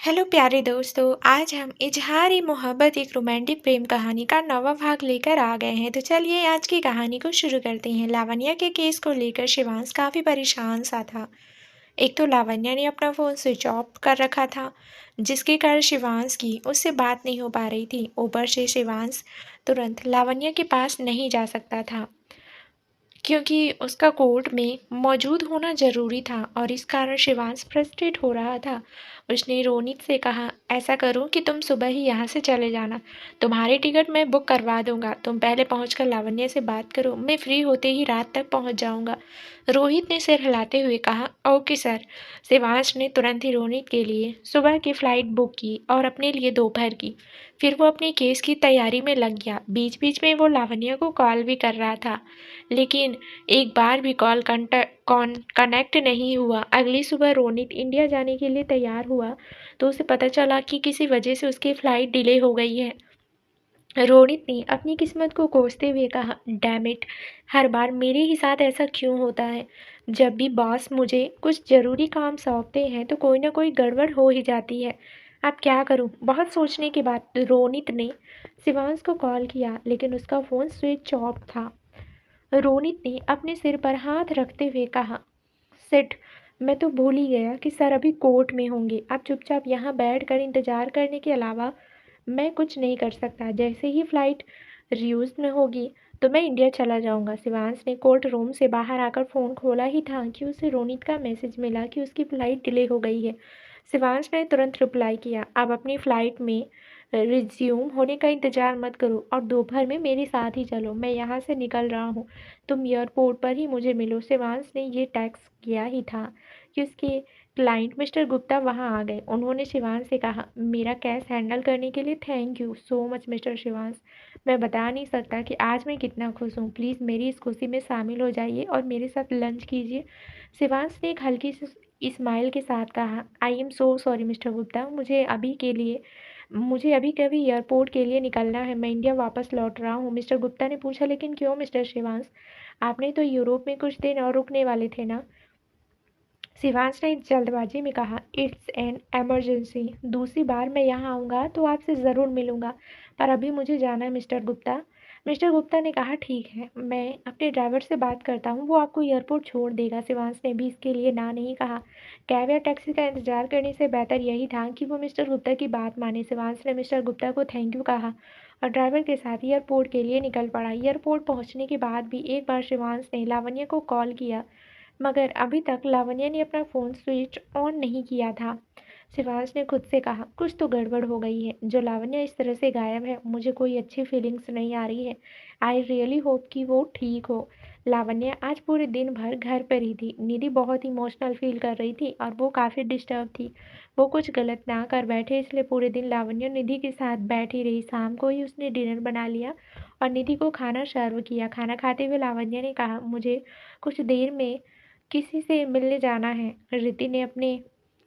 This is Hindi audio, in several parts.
हेलो प्यारे दोस्तों, आज हम इजहार-ए मोहब्बत एक रोमांटिक प्रेम कहानी का नवा भाग लेकर आ गए हैं। तो चलिए आज की कहानी को शुरू करते हैं। लावण्या के केस को लेकर शिवांश काफ़ी परेशान सा था। एक तो लावण्या ने अपना फ़ोन स्विच ऑफ कर रखा था, जिसके कारण शिवांश की उससे बात नहीं हो पा रही थी। ऊपर से शिवांश तुरंत लावण्या के पास नहीं जा सकता था, क्योंकि उसका कोर्ट में मौजूद होना ज़रूरी था और इस कारण शिवांश फ्रस्ट्रेट हो रहा था। उसने रोनित से कहा, ऐसा करूं कि तुम सुबह ही यहाँ से चले जाना। तुम्हारी टिकट मैं बुक करवा दूंगा। तुम पहले पहुंचकर लावण्य से बात करो। मैं फ्री होते ही रात तक पहुंच जाऊंगा। रोहित ने सिर हिलाते हुए कहा, ओके सर। शिवांश ने तुरंत ही रोनित के लिए सुबह की फ़्लाइट बुक की और अपने लिए दोपहर की। फिर वो अपने केस की तैयारी में लग गया। बीच बीच में वो लावण्य को कॉल भी कर रहा था, लेकिन एक बार भी कॉल कनेक्ट नहीं हुआ। अगली सुबह रोनित इंडिया जाने के लिए तैयार हुआ तो उसे पता चला कि किसी वजह से उसकी फ़्लाइट डिले हो गई है। रोनित ने अपनी किस्मत को कोसते हुए कहा, डैम इट, हर बार मेरे ही साथ ऐसा क्यों होता है। जब भी बॉस मुझे कुछ ज़रूरी काम सौंपते हैं तो कोई ना कोई गड़बड़ हो ही जाती है। अब क्या करूं? बहुत सोचने के बाद रोनित ने शिवांश को कॉल किया, लेकिन उसका फ़ोन स्विच ऑफ था। रोनित ने अपने सिर पर हाथ रखते हुए कहा, सिट, मैं तो भूल ही गया कि सर अभी कोर्ट में होंगे। अब चुपचाप यहाँ बैठकर इंतज़ार करने के अलावा मैं कुछ नहीं कर सकता। जैसे ही फ़्लाइट रियूज में होगी तो मैं इंडिया चला जाऊँगा। शिवांश ने कोर्ट रूम से बाहर आकर फ़ोन खोला ही था कि उसे रोनित का मैसेज मिला कि उसकी फ़्लाइट डिले हो गई है। शिवांश ने तुरंत रिप्लाई किया, अब अपनी फ़्लाइट में रिज्यूम होने का इंतज़ार मत करो और दोपहर में मेरे साथ ही चलो। मैं यहाँ से निकल रहा हूँ, तुम एयरपोर्ट पर ही मुझे मिलो। शिवांश ने ये टेक्स्ट किया ही था कि उसके क्लाइंट मिस्टर गुप्ता वहां आ गए। उन्होंने शिवांश से कहा, मेरा केस हैंडल करने के लिए thank you so much mister Shivansh. मैं बता नहीं सकता कि आज मैं कितना खुश हूँ। प्लीज़ मेरी इस खुशी में शामिल हो जाइए और मेरे साथ लंच कीजिए। शिवांश ने एक हल्की सी स्माइल के साथ कहा, I am so sorry mister Gupta, मुझे अभी कभी एयरपोर्ट के लिए निकलना है। मैं इंडिया वापस लौट रहा हूँ। मिस्टर गुप्ता ने पूछा, लेकिन क्यों मिस्टर शिवांश? आपने तो यूरोप में कुछ दिन और रुकने वाले थे ना? शिवांश ने जल्दबाजी में कहा, इट्स एन एमरजेंसी। दूसरी बार मैं यहाँ आऊँगा तो आपसे ज़रूर मिलूँगा, पर अभी मुझे जाना है मिस्टर गुप्ता। मिस्टर गुप्ता ने कहा, ठीक है, मैं अपने ड्राइवर से बात करता हूँ, वो आपको एयरपोर्ट छोड़ देगा। शिवांश ने भी इसके लिए ना नहीं कहा। कैब या टैक्सी का इंतजार करने से बेहतर यही था कि वो मिस्टर गुप्ता की बात माने। शिवांश ने मिस्टर गुप्ता को थैंक यू कहा और ड्राइवर के साथ एयरपोर्ट के लिए निकल पड़ा। एयरपोर्ट पहुँचने के बाद भी एक बार शिवांश ने लावण्य को कॉल किया, मगर अभी तक लावण्या ने अपना फ़ोन स्विच ऑन नहीं किया था। शिवांश ने खुद से कहा, कुछ तो गड़बड़ हो गई है, जो लावण्या इस तरह से गायब है। मुझे कोई अच्छी फीलिंग्स नहीं आ रही है। आई रियली होप कि वो ठीक हो। लावण्या आज पूरे दिन भर घर पर ही थी। निधि बहुत इमोशनल फील कर रही थी और वो काफ़ी डिस्टर्ब थी। वो कुछ गलत ना कर बैठे, इसलिए पूरे दिन लावण्या निधि के साथ बैठी रही। शाम को ही उसने डिनर बना लिया और निधि को खाना सर्व किया। खाना खाते हुए लावण्या ने कहा, मुझे कुछ देर में किसी से मिलने जाना है। रिति ने अपने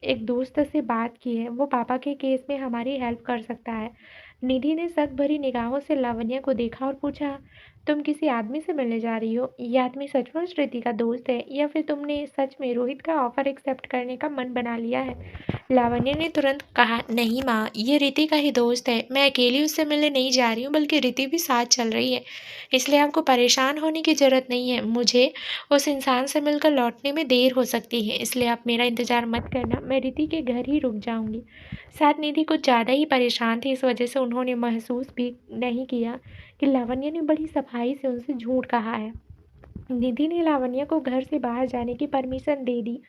एक दोस्त से बात की है, वो पापा के केस में हमारी हेल्प कर सकता है। निधि ने शक भरी निगाहों से लावण्या को देखा और पूछा, तुम किसी आदमी से मिलने जा रही हो? ये आदमी सचमुच रिति का दोस्त है या फिर तुमने सच में रोहित का ऑफर एक्सेप्ट करने का मन बना लिया है? लावण्या ने तुरंत कहा, नहीं माँ, ये रिति का ही दोस्त है। मैं अकेली उससे मिलने नहीं जा रही हूँ, बल्कि रिति भी साथ चल रही है। इसलिए आपको परेशान होने की ज़रूरत नहीं है। मुझे उस इंसान से मिलकर लौटने में देर हो सकती है, इसलिए आप मेरा इंतज़ार मत करना। मैं रिति के घर ही रुक जाऊँगी। शायद निधि कुछ ज़्यादा ही परेशान थी, इस वजह से उन्होंने महसूस भी नहीं किया कि लावण्या ने बड़ी सफाई से उनसे झूठ कहा है। निधि ने लावण्या को घर से बाहर जाने की परमिशन दे दी।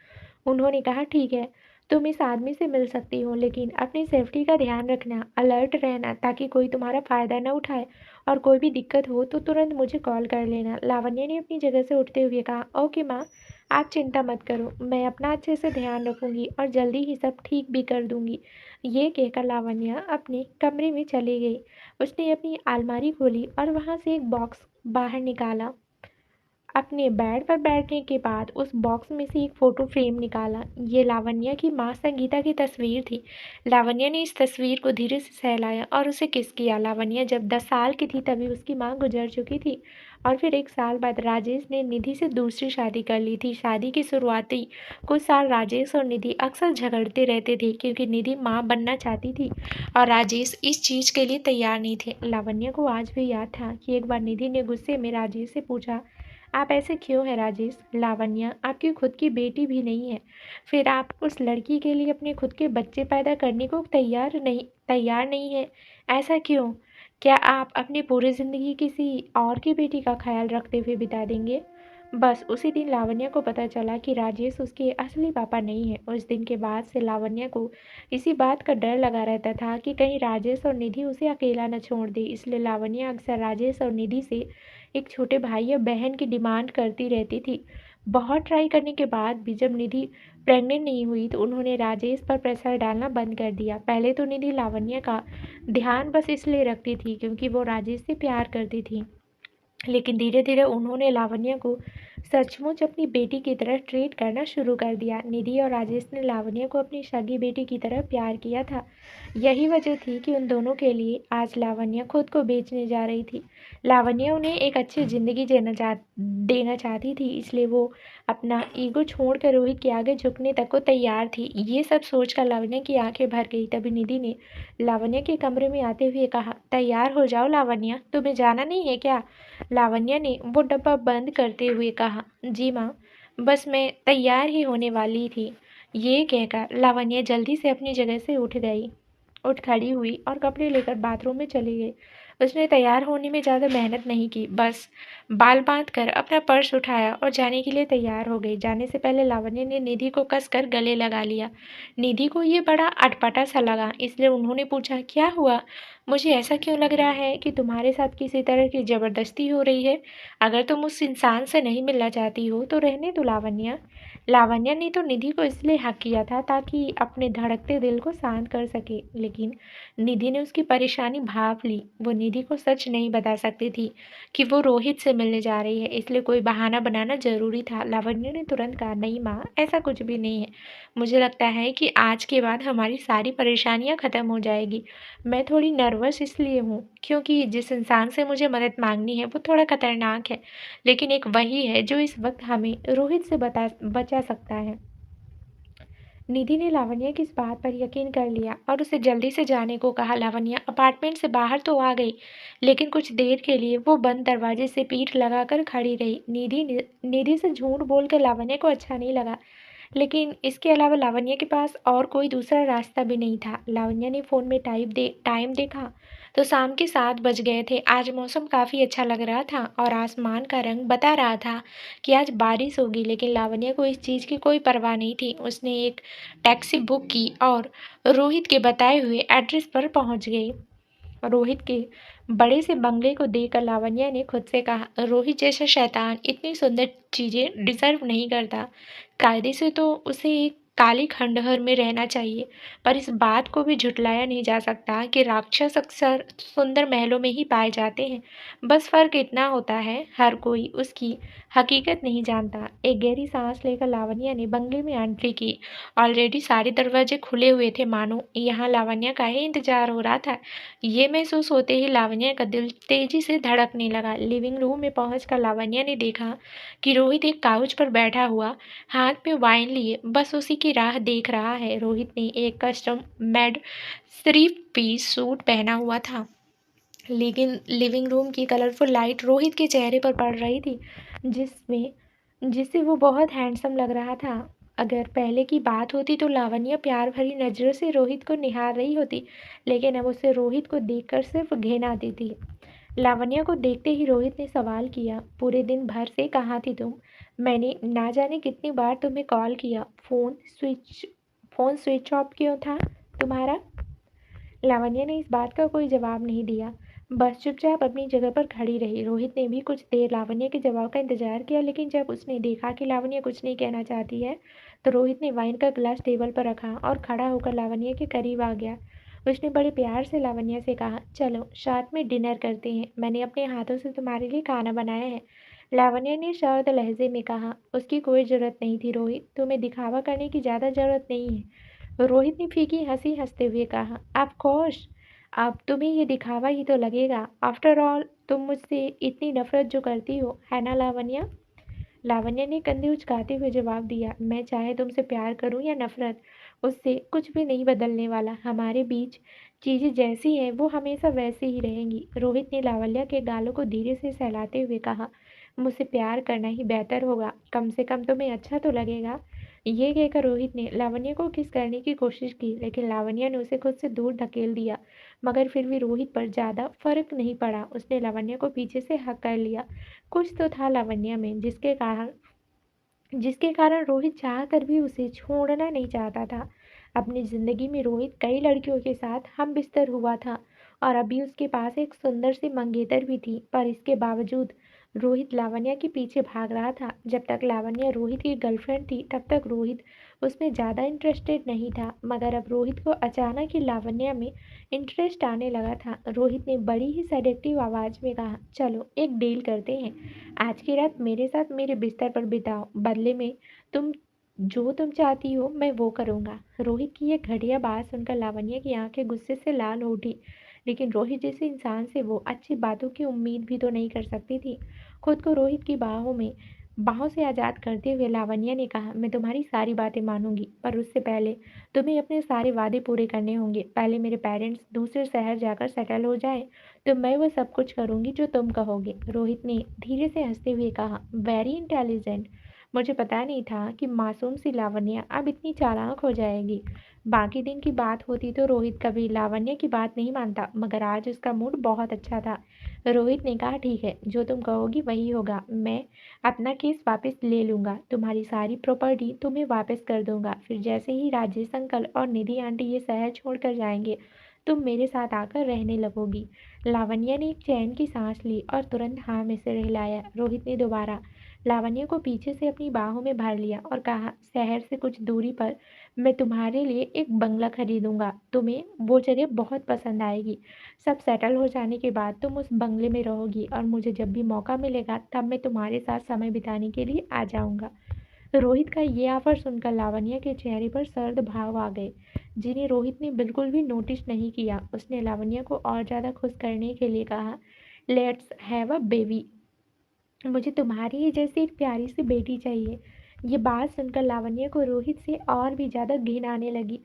उन्होंने कहा, ठीक है, तुम इस आदमी से मिल सकती हो, लेकिन अपनी सेफ्टी का ध्यान रखना, अलर्ट रहना, ताकि कोई तुम्हारा फ़ायदा न उठाए और कोई भी दिक्कत हो तो तुरंत मुझे कॉल कर लेना। लावण्या ने अपनी जगह से उठते हुए कहा, ओके माँ, आप चिंता मत करो, मैं अपना अच्छे से ध्यान रखूँगी और जल्दी ही सब ठीक भी कर दूँगी। ये कहकर लावण्या अपने कमरे में चली गई। उसने अपनी अलमारी खोली और वहाँ से एक बॉक्स बाहर निकाला। अपने बेड पर बैठने के बाद उस बॉक्स में से एक फ़ोटो फ्रेम निकाला। ये लावण्या की माँ संगीता की तस्वीर थी। लावण्या ने इस तस्वीर को धीरे से सहलाया और उसे किस किया। लावण्या जब 10 साल की थी तभी उसकी माँ गुजर चुकी थी और फिर 1 साल बाद राजेश ने निधि से दूसरी शादी कर ली थी। शादी की शुरुआती कुछ साल राजेश और निधि अक्सर झगड़ते रहते थे क्योंकि निधि माँ बनना चाहती थी और राजेश इस चीज़ के लिए तैयार नहीं थे। लावण्या को आज भी याद था कि एक बार निधि ने गुस्से में राजेश से पूछा, आप ऐसे क्यों हैं राजेश? लावण्या, आपकी खुद की बेटी भी नहीं है, फिर आप उस लड़की के लिए अपने खुद के बच्चे पैदा करने को तैयार नहीं है, ऐसा क्यों? क्या आप अपनी पूरी ज़िंदगी किसी और की बेटी का ख्याल रखते हुए बिता देंगे? बस उसी दिन लावण्या को पता चला कि राजेश उसके असली पापा नहीं है। उस दिन के बाद से लावण्या को इसी बात का डर लगा रहता था कि कहीं राजेश और निधि उसे अकेला न छोड़ दे। इसलिए लावण्या अक्सर राजेश और निधि से एक छोटे भाई या बहन की डिमांड करती रहती थी। बहुत ट्राई करने के बाद भी जब निधि प्रेग्नेंट नहीं हुई तो उन्होंने राजेश पर प्रेशर डालना बंद कर दिया। पहले तो निधि लावण्या का ध्यान बस इसलिए रखती थी क्योंकि वो राजेश से प्यार करती थी, लेकिन धीरे धीरे उन्होंने लावण्या को सचमुच अपनी बेटी की तरह ट्रीट करना शुरू कर दिया। निधि और राजेश ने लावण्या को अपनी सगी बेटी की तरह प्यार किया था। यही वजह थी कि उन दोनों के लिए आज लावण्या खुद को बेचने जा रही थी। लावण्या उन्हें एक अच्छी ज़िंदगी देना चाहती थी, इसलिए वो अपना ईगो छोड़कर रोहित के आगे झुकने तक को तैयार थी। ये सब सोचकर लावण्या की आंखें भर गई। तभी निधि ने लावण्या के कमरे में आते हुए कहा, तैयार हो जाओ लावण्या, तुम्हें जाना नहीं है क्या? लावण्या ने वो डब्बा बंद करते हुए कहा, जी माँ, बस मैं तैयार ही होने वाली थी। ये कहकर लावण्या जल्दी से अपनी जगह से उठ खड़ी हुई और कपड़े लेकर बाथरूम में चली गई। उसने तैयार होने में ज़्यादा मेहनत नहीं की, बस बाल बांध कर अपना पर्स उठाया और जाने के लिए तैयार हो गई। जाने से पहले लावण्या ने निधि को कसकर गले लगा लिया। निधि को ये बड़ा अटपटा सा लगा, इसलिए उन्होंने पूछा, क्या हुआ? मुझे ऐसा क्यों लग रहा है कि तुम्हारे साथ किसी तरह की ज़बरदस्ती हो रही है? अगर तुम उस इंसान से नहीं मिलना चाहती हो तो रहने दो लावण्या। लावण्या ने तो निधि को इसलिए हक किया था ताकि अपने धड़कते दिल को शांत कर सके, लेकिन निधि ने उसकी परेशानी भांप ली। वो निधि को सच नहीं बता सकती थी कि वो रोहित से मिलने जा रही है, इसलिए कोई बहाना बनाना ज़रूरी था। लावण्या ने तुरंत कहा, नहीं माँ, ऐसा कुछ भी नहीं है। मुझे लगता है कि आज के बाद हमारी सारी परेशानियाँ ख़त्म हो जाएगी। मैं थोड़ी नर्वस इसलिए हूँ क्योंकि जिस इंसान से मुझे मदद मांगनी है वो थोड़ा खतरनाक है, लेकिन एक वही है जो इस वक्त हमें रोहित से बचा सकता है। निधि ने लावण्या की इस बात पर यकीन कर लिया और उसे जल्दी से जाने को कहा। लावण्या अपार्टमेंट से बाहर तो आ गई, लेकिन कुछ देर के लिए वो बंद दरवाजे से पीठ लगाकर खड़ी रही। निधि से झूठ बोलकर लावण्या को अच्छा नहीं लगा, लेकिन इसके अलावा लावण्या के पास और कोई दूसरा रास्ता भी नहीं था। लावण्या ने फ़ोन में टाइम देखा तो शाम के 7 बज गए थे। आज मौसम काफ़ी अच्छा लग रहा था और आसमान का रंग बता रहा था कि आज बारिश होगी, लेकिन लावण्या को इस चीज़ की कोई परवाह नहीं थी। उसने एक टैक्सी बुक की और रोहित के बताए हुए एड्रेस पर पहुंच गई। रोहित के बड़े से बंगले को देखकर लावण्या ने खुद से कहा, रोहित जैसा शैतान इतनी सुंदर चीज़ें डिजर्व नहीं करता। कायदे से तो उसे एक काले खंडहर में रहना चाहिए, पर इस बात को भी झुटलाया नहीं जा सकता कि राक्षस अक्सर सुंदर महलों में ही पाए जाते हैं। बस फ़र्क इतना होता है, हर कोई उसकी हकीकत नहीं जानता। एक गहरी सांस लेकर लावण्या ने बंगले में एंट्री की। ऑलरेडी सारे दरवाजे खुले हुए थे, मानो यहाँ लावण्या का ही इंतजार हो रहा था। ये महसूस होते ही लावण्या का दिल तेजी से धड़कने लगा। लिविंग रूम में पहुंचकर लावण्या ने देखा कि रोहित एक काउच पर बैठा हुआ, हाथ में वाइन लिए बस उसी की राह देख रहा है। रोहित ने एक कस्टम मेड 3 पीस सूट पहना हुआ था, लेकिन लिविंग रूम की कलरफुल लाइट रोहित के चेहरे पर पड़ रही थी, जिसमें जिससे वो बहुत हैंडसम लग रहा था। अगर पहले की बात होती तो लावण्या प्यार भरी नज़रों से रोहित को निहार रही होती, लेकिन अब उसे रोहित को देखकर सिर्फ घृणा आती थी। लावण्या को देखते ही रोहित ने सवाल किया, पूरे दिन भर से कहाँ थी तुम? मैंने ना जाने कितनी बार तुम्हें कॉल किया, फ़ोन स्विच ऑफ क्यों था तुम्हारा? लावण्या ने इस बात का कोई जवाब नहीं दिया, बस चुपचाप अपनी जगह पर खड़ी रही। रोहित ने भी कुछ देर लावण्या के जवाब का इंतजार किया, लेकिन जब उसने देखा कि लावण्या कुछ नहीं कहना चाहती है, तो रोहित ने वाइन का गिलास टेबल पर रखा और खड़ा होकर लावण्या के करीब आ गया। उसने बड़े प्यार से लावण्या से कहा, चलो साथ में डिनर करते हैं, मैंने अपने हाथों से तुम्हारे लिए खाना बनाया है। लावण्या ने शांत लहजे में कहा। उसकी कोई जरूरत नहीं थी रोहित, तुम्हें दिखावा करने की ज्यादा जरूरत नहीं है। रोहित ने फीकी हंसी हंसते हुए कहा, ऑफ कोर्स, अब तुम्हें ये दिखावा ही तो लगेगा। आफ्टर ऑल तुम मुझसे इतनी नफरत जो करती हो, है ना लावण्या? लावण्या ने कंधे उचकाते हुए जवाब दिया, मैं चाहे तुमसे प्यार करूं या नफरत, उससे कुछ भी नहीं बदलने वाला। हमारे बीच चीजें जैसी हैं वो हमेशा वैसी ही रहेंगी। रोहित ने लावण्या के गालों को धीरे से सहलाते हुए कहा, मुझसे प्यार करना ही बेहतर होगा, कम से कम तुम्हें अच्छा तो लगेगा। ये कहकर रोहित ने लावण्या को किस करने की कोशिश की, लेकिन लावण्या ने उसे खुद से दूर धकेल दिया। मगर फिर भी रोहित पर ज्यादा फर्क नहीं पड़ा। उसने लावण्या को पीछे से हक कर लिया। कुछ तो था लावण्या में जिसके कारण रोहित चाहकर भी उसे छोड़ना नहीं चाहता था। अपनी जिंदगी में रोहित कई लड़कियों के साथ हम बिस्तर हुआ था और अभी उसके पास एक सुंदर सी मंगेतर भी थी, पर इसके बावजूद रोहित लावण्या के पीछे भाग रहा था। जब तक लावण्या रोहित की गर्लफ्रेंड थी तब तक रोहित उसमें ज़्यादा इंटरेस्टेड नहीं था, मगर अब रोहित को अचानक ही लावण्या में इंटरेस्ट आने लगा था। रोहित ने बड़ी ही सेडेक्टिव आवाज़ में कहा, चलो एक डील करते हैं, आज की रात मेरे साथ मेरे बिस्तर पर बिताओ, बदले में तुम जो तुम चाहती हो मैं वो करूँगा। रोहित की ये घटिया बात सुनकर लावण्या की आंखें गुस्से से लाल हो उठी, लेकिन रोहित जैसे इंसान से वो अच्छी बातों की उम्मीद भी तो नहीं कर सकती थी। खुद को रोहित की बाहों से आज़ाद करते हुए लावण्या ने कहा, मैं तुम्हारी सारी बातें मानूंगी, पर उससे पहले तुम्हें अपने सारे वादे पूरे करने होंगे। पहले मेरे पेरेंट्स दूसरे शहर जाकर सेटल हो जाएं, तो मैं वो सब कुछ करूंगी जो तुम कहोगे। रोहित ने धीरे से हंसते हुए कहा, वेरी इंटेलिजेंट। मुझे पता नहीं था कि मासूम सी लावण्या अब इतनी चालाक हो जाएगी। बाकी दिन की बात होती तो रोहित कभी लावण्या की बात नहीं मानता, मगर आज उसका मूड बहुत अच्छा था। रोहित ने कहा, ठीक है, जो तुम कहोगी वही होगा। मैं अपना केस वापस ले लूंगा, तुम्हारी सारी प्रॉपर्टी तुम्हें वापस कर दूंगा। फिर जैसे ही राजेश अंकल और निधि आंटी ये शहर छोड़कर जाएंगे, तुम मेरे साथ आकर रहने लगोगी। लावण्या ने एक चैन की सांस ली और तुरंत हाँ में सिर हिलाया। रोहित ने दोबारा लावण्या को पीछे से अपनी बाहों में भर लिया और कहा, शहर से कुछ दूरी पर मैं तुम्हारे लिए एक बंगला खरीदूंगा, तुम्हें वो जगह बहुत पसंद आएगी। सब सेटल हो जाने के बाद तुम उस बंगले में रहोगी और मुझे जब भी मौका मिलेगा तब मैं तुम्हारे साथ समय बिताने के लिए आ जाऊंगा। रोहित का ये ऑफर सुनकर लावण्या के चेहरे पर सर्द भाव आ गए, जिन्हें रोहित ने बिल्कुल भी नोटिस नहीं किया। उसने लावण्या को और ज्यादा खुश करने के लिए कहा, लेट्स हैव अ बेबी, मुझे तुम्हारी ही जैसी एक प्यारी सी बेटी चाहिए। ये बात सुनकर लावण्या को रोहित से और भी ज्यादा घिन आने लगी।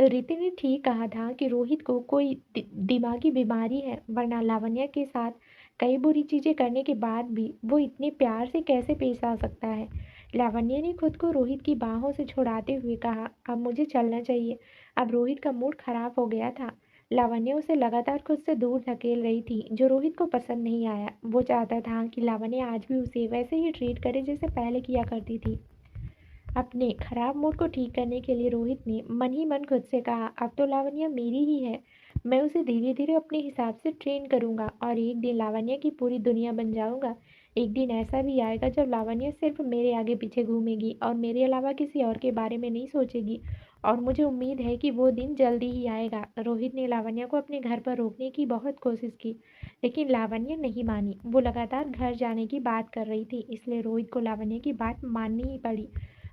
रिति ने ठीक कहा था कि रोहित को कोई दिमागी बीमारी है, वरना लावण्या के साथ कई बुरी चीजें करने के बाद भी वो इतने प्यार से कैसे पेश आ सकता है। लावण्या ने खुद को रोहित की बाहों से छुड़ाते हुए कहा, अब मुझे चलना चाहिए। अब रोहित का मूड खराब हो गया था। लावण्या उसे लगातार खुद से दूर धकेल रही थी, जो रोहित को पसंद नहीं आया। वो चाहता था कि लावण्या आज भी उसे वैसे ही ट्रीट करे जैसे पहले किया करती थी। अपने खराब मूड को ठीक करने के लिए रोहित ने मन ही मन खुद से कहा, अब तो लावण्या मेरी ही है, मैं उसे धीरे धीरे अपने हिसाब से ट्रेन करूंगा और एक दिन लावण्या की पूरी दुनिया बन जाऊंगा। एक दिन ऐसा भी आएगा जब लावण्या सिर्फ मेरे आगे पीछे घूमेगी और मेरे अलावा किसी और के बारे में नहीं सोचेगी, और मुझे उम्मीद है कि वो दिन जल्दी ही आएगा। रोहित ने लावण्या को अपने घर पर रोकने की बहुत कोशिश की, लेकिन लावण्या नहीं मानी। वो लगातार घर जाने की बात कर रही थी, इसलिए रोहित को लावण्या की बात माननी ही पड़ी।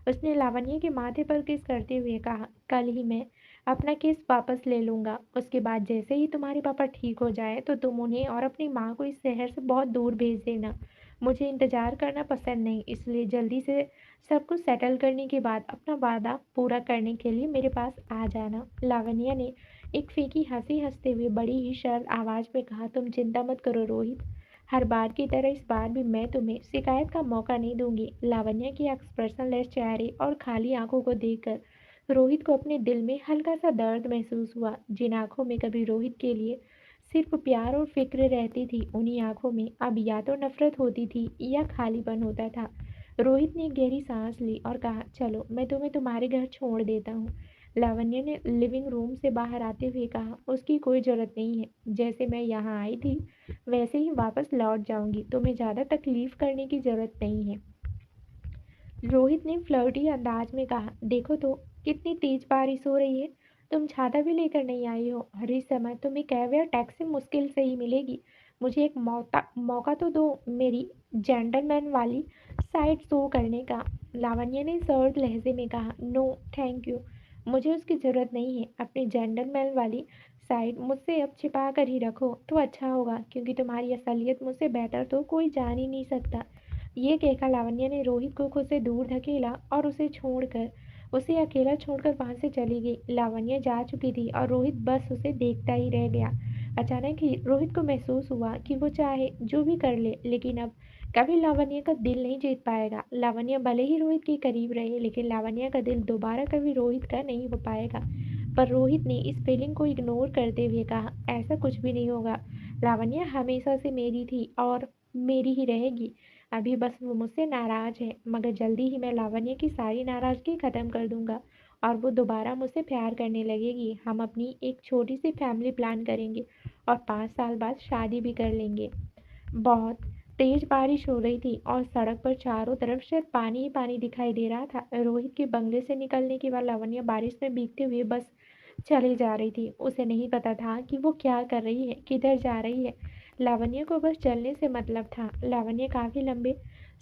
उसने लावण्या के माथे पर किस करते हुए कहा, कल ही मैं अपना केस वापस ले लूंगा। उसके बाद जैसे ही तुम्हारे पापा ठीक हो जाए तो तुम उन्हें और अपनी माँ को इस शहर से बहुत दूर भेज देना। मुझे इंतजार करना पसंद नहीं, इसलिए जल्दी से सब कुछ सेटल करने के बाद अपना वादा पूरा करने के लिए मेरे पास आ जाना। लावण्या ने एक फीकी हंसी हंसते हुए बड़ी ही शर्त आवाज में कहा, तुम चिंता मत करो रोहित, हर बार की तरह इस बार भी मैं तुम्हें शिकायत का मौका नहीं दूंगी। लावण्या के एक्सप्रेशनलेस चेहरे और खाली आंखों को देखकर रोहित को अपने दिल में हल्का सा दर्द महसूस हुआ। जिन आंखों में कभी रोहित के लिए सिर्फ प्यार और फिक्र रहती थी, उन्हीं आंखों में अब या तो नफरत होती थी या खालीपन होता था। रोहित ने एक गहरी सांस ली और कहा, चलो मैं तुम्हें तुम्हारे घर छोड़ देता हूँ। लावण्या ने लिविंग रूम से बाहर आते हुए कहा, उसकी कोई जरूरत नहीं है, जैसे मैं यहाँ आई थी वैसे ही वापस लौट जाऊंगी, तुम्हें ज्यादा तकलीफ करने की जरूरत नहीं है। रोहित ने फ्लर्टी अंदाज में कहा, देखो तो कितनी तेज बारिश हो रही है, तुम छाता भी लेकर नहीं आई हो, हर इस समय तुम्हें कैब या टैक्सी मुश्किल से ही मिलेगी। मुझे एक मौका तो दो मेरी जेंटलमैन वाली साइड शो करने का। लावण्य ने सर्द लहजे में कहा, नो थैंक यू, मुझे उसकी ज़रूरत नहीं है। अपनी जेंटलमैन वाली साइड मुझसे अब छिपा कर ही रखो तो अच्छा होगा, क्योंकि तुम्हारी असलियत मुझसे बेहतर तो कोई जान ही नहीं सकता। ये कहकर लावण्य ने रोहित को खुद से दूर धकेला और उसे अकेला छोड़कर वहां से चली गई। लावण्य जा चुकी थी और रोहित बस उसे देखता ही रह गया। अचानक ही रोहित को महसूस हुआ कि वो चाहे जो भी कर ले, लेकिन अब कभी लावण्य का दिल नहीं जीत पाएगा। लावण्य भले ही रोहित के करीब रहे, लेकिन लावण्य का दिल दोबारा कभी रोहित का नहीं हो पाएगा। पर रोहित ने इस फीलिंग को इग्नोर करते हुए कहा, ऐसा कुछ भी नहीं होगा। लावण्य हमेशा से मेरी थी और मेरी ही रहेगी। अभी बस वो मुझसे नाराज है, मगर जल्दी ही मैं लावण्य की सारी नाराजगी खत्म कर दूंगा और वो दोबारा मुझसे प्यार करने लगेगी। हम अपनी एक छोटी सी फैमिली प्लान करेंगे और 5 साल बाद शादी भी कर लेंगे। बहुत तेज बारिश हो रही थी और सड़क पर चारों तरफ सिर्फ पानी ही पानी दिखाई दे रहा था। रोहित के बंगले से निकलने के बाद लावण्य बारिश में भीगते हुए बस चली जा रही थी। उसे नहीं पता था कि वो क्या कर रही है, किधर जा रही है। लावण्य को बस चलने से मतलब था। लावण्य काफी लंबे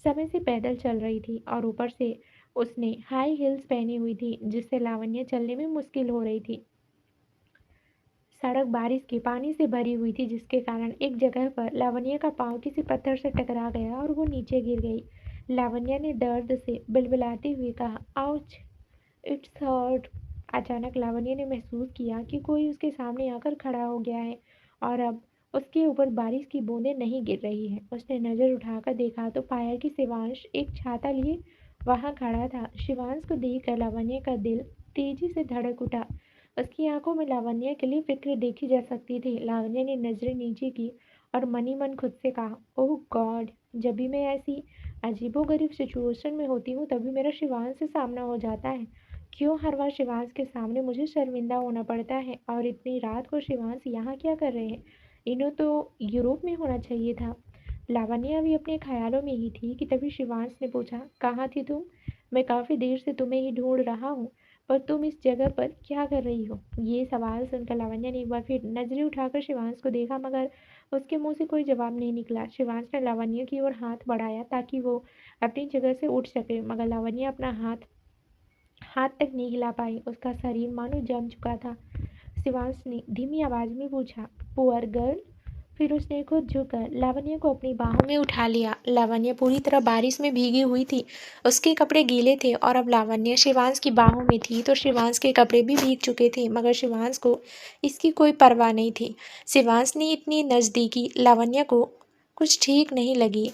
समय से पैदल चल रही थी और ऊपर से उसने हाई हील्स पहनी हुई थी, जिससे लावण्य चलने में मुश्किल हो रही थी। सड़क बारिश के पानी से भरी हुई थी, जिसके कारण एक जगह पर लावण्य का पांव किसी पत्थर से टकरा गया और वो नीचे गिर गई। लावण्य ने दर्द से बिलबिलाते हुए कहा, आउच, इट्स हर्ट। अचानक लावण्य ने महसूस किया कि कोई उसके सामने आकर खड़ा हो गया है और अब उसके ऊपर बारिश की बूंदें नहीं गिर रही है। उसने नजर उठाकर देखा तो पाया कि शिवांश एक छाता लिए वहां खड़ा था। शिवांश को देखकर लावण्य का दिल तेजी से धड़क उठा। उसकी आंखों में लावण्य के लिए फिक्र देखी जा सकती थी। लावण्य ने नजरें नीचे की और मन ही मन खुद से कहा, ओह गॉड, जब भी मैं ऐसी अजीबोगरीब सिचुएशन में होती हूँ तभी मेरा शिवांश से सामना हो जाता है। क्यों हर बार शिवांश के सामने मुझे शर्मिंदा होना पड़ता है? और इतनी रात को शिवांश यहाँ क्या कर रहे हैं? इन्हें तो यूरोप में होना चाहिए था। लावण्य अभी अपने ख्यालों में ही थी कि तभी शिवांश ने पूछा, कहाँ थी तुम? मैं काफी देर से तुम्हें ही ढूंढ रहा हूँ, पर तुम इस जगह पर क्या कर रही हो? ये सवाल सुनकर लावण्य ने एक बार फिर नजरें उठाकर शिवांश को देखा, मगर उसके मुंह से कोई जवाब नहीं निकला। शिवांश ने लावण्य की ओर हाथ बढ़ाया ताकि वो अपनी जगह से उठ सके, मगर लावण्य अपना हाथ हाथ तक नहीं हिला पाई। उसका शरीर मानो जम चुका था। शिवांश ने धीमी आवाज में पूछा, पुअर गर्ल। फिर उसने खुद झुककर लावण्य को अपनी बाहों में उठा लिया। लावण्य पूरी तरह बारिश में भीगी हुई थी। उसके कपड़े गीले थे और अब लावण्य शिवांश की बाहों में थी तो शिवांश के कपड़े भी भीग चुके थे, मगर शिवांश को इसकी कोई परवाह नहीं थी। शिवांश ने इतनी नज़दीकी लावण्य को कुछ ठीक नहीं लगी,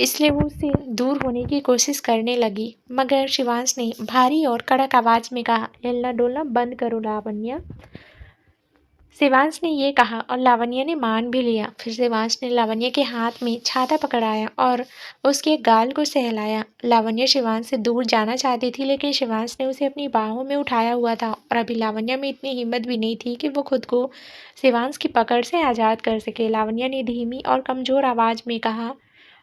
इसलिए वो उससे दूर होने की कोशिश करने लगी। मगर शिवांश ने भारी और कड़क आवाज में कहा, हिलना डोलना बंद करो लावण्य। शिवांश ने ये कहा और लावण्य ने मान भी लिया। फिर शिवांश ने लावण्य के हाथ में छाता पकड़ाया और उसके गाल को सहलाया। लावण्य शिवांश से दूर जाना चाहती थी, लेकिन शिवांश ने उसे अपनी बाहों में उठाया हुआ था और अभी लावण्य में इतनी हिम्मत भी नहीं थी कि वो खुद को शिवांश की पकड़ से आज़ाद कर सके। लावण्य ने धीमी और कमज़ोर आवाज़ में कहा,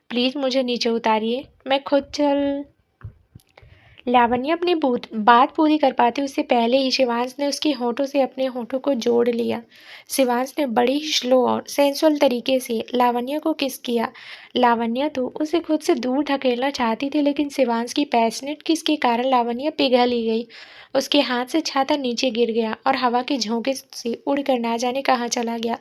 प्लीज़ मुझे नीचे उतारिए, मैं खुद चल। लावण्य अपनी बात पूरी कर पाती उससे पहले ही शिवांश ने उसके होठों से अपने होठों को जोड़ लिया। शिवांश ने बड़ी ही स्लो और सेंसुअल तरीके से लावण्य को किस किया। लावण्य तो उसे खुद से दूर ढकेलना चाहती थी, लेकिन शिवांश की पैशनेट किस के कारण लावण्य पिघल ही गई। उसके हाथ से छाता नीचे गिर गया और हवा के झोंके से उड़कर ना जाने कहाँ चला गया।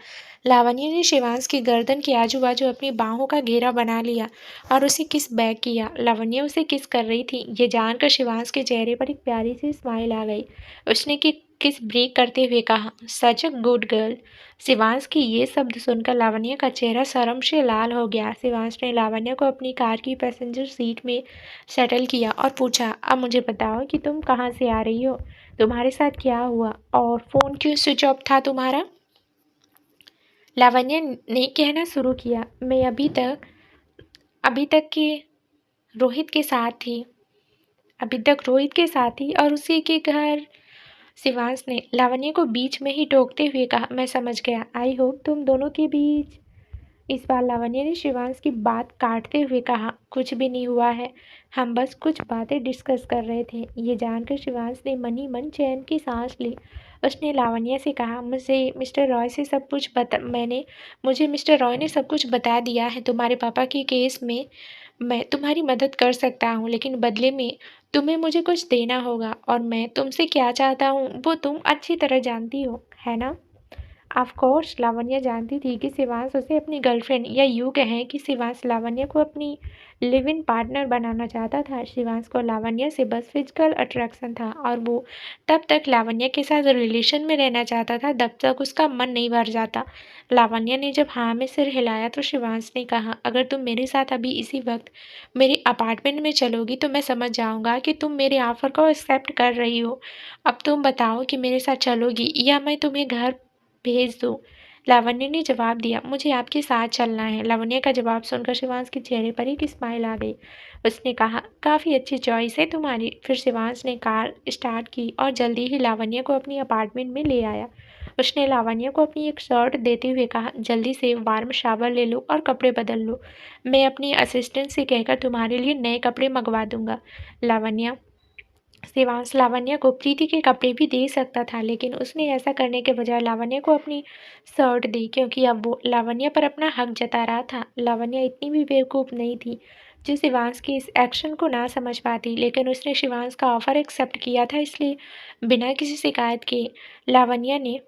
लावण्य ने शिवांश की गर्दन के आजू बाजू अपनी बाहों का घेरा बना लिया और उसे किस बैक किया। लावण्य उसे किस कर रही थी ये जानकर शिवांश के चेहरे पर एक प्यारी सी स्माइल आ गई। उसने किस ब्रेक करते हुए कहा, सच अ गुड गर्ल। शिवांश की ये शब्द सुनकर लावण्य का चेहरा शर्म से लाल हो गया। शिवांश ने लावण्य को अपनी कार की पैसेंजर सीट में सेटल किया और पूछा, अब मुझे बताओ कि तुम कहाँ से आ रही हो, तुम्हारे साथ क्या हुआ और फ़ोन क्यों स्विच ऑफ था तुम्हारा? लावण्य ने कहना शुरू किया, मैं अभी तक के रोहित के साथ थी अभी तक रोहित के साथ थी और उसी के घर। शिवांश ने लावण्य को बीच में ही टोकते हुए कहा, मैं समझ गया, आई होप तुम दोनों के बीच। इस बार लावण्य ने शिवांश की बात काटते हुए कहा, कुछ भी नहीं हुआ है, हम बस कुछ बातें डिस्कस कर रहे थे। ये जानकर शिवांश ने मन ही मन चैन की सांस ली। उसने लावण्य से कहा, मुझे मिस्टर रॉय ने सब कुछ बता दिया है। तुम्हारे पापा के केस में मैं तुम्हारी मदद कर सकता हूँ, लेकिन बदले में तुम्हें मुझे कुछ देना होगा, और मैं तुमसे क्या चाहता हूँ वो तुम अच्छी तरह जानती हो, है ना? ऑफ कोर्स लावण्य जानती थी कि शिवांश उसे अपनी गर्लफ्रेंड, या यूँ कहें कि शिवांश लावण्य को अपनी लिव इन पार्टनर बनाना चाहता था। शिवांश को लावण्य से बस फिजिकल अट्रैक्शन था, और वो तब तक लावण्य के साथ रिलेशन में रहना चाहता था जब तक उसका मन नहीं भर जाता। लावण्य ने जब हाँ में सिर हिलाया तो शिवांश ने कहा, अगर तुम मेरे साथ अभी इसी वक्त मेरे अपार्टमेंट में चलोगी तो मैं समझ जाऊंगा कि तुम मेरे ऑफर को एक्सेप्ट कर रही हो। अब तुम बताओ कि मेरे साथ चलोगी या मैं तुम्हें घर भेज दो। लावण्य ने जवाब दिया, मुझे आपके साथ चलना है। लावण्य का जवाब सुनकर शिवांश के चेहरे पर एक स्माइल आ गई। उसने कहा, काफ़ी अच्छी चॉइस है तुम्हारी। फिर शिवांश ने कार स्टार्ट की और जल्दी ही लावण्य को अपनी अपार्टमेंट में ले आया। उसने लावण्य को अपनी एक शर्ट देते हुए कहा, जल्दी से वार्म शावर ले लो और कपड़े बदल लो। मैं अपनी असिस्टेंट से कहकर तुम्हारे लिए नए कपड़े मंगवा दूंगा। लावण्य शिवांश लावण्य को प्रीति के कपड़े भी दे सकता था, लेकिन उसने ऐसा करने के बजाय लावण्य को अपनी शर्ट दी, क्योंकि अब वो लावण्य पर अपना हक जता रहा था। लावण्य इतनी भी बेवकूफ़ नहीं थी जो शिवांश के इस एक्शन को ना समझ पाती, लेकिन उसने शिवांश का ऑफर एक्सेप्ट किया था, इसलिए बिना किसी शिकायत के लावण्य ने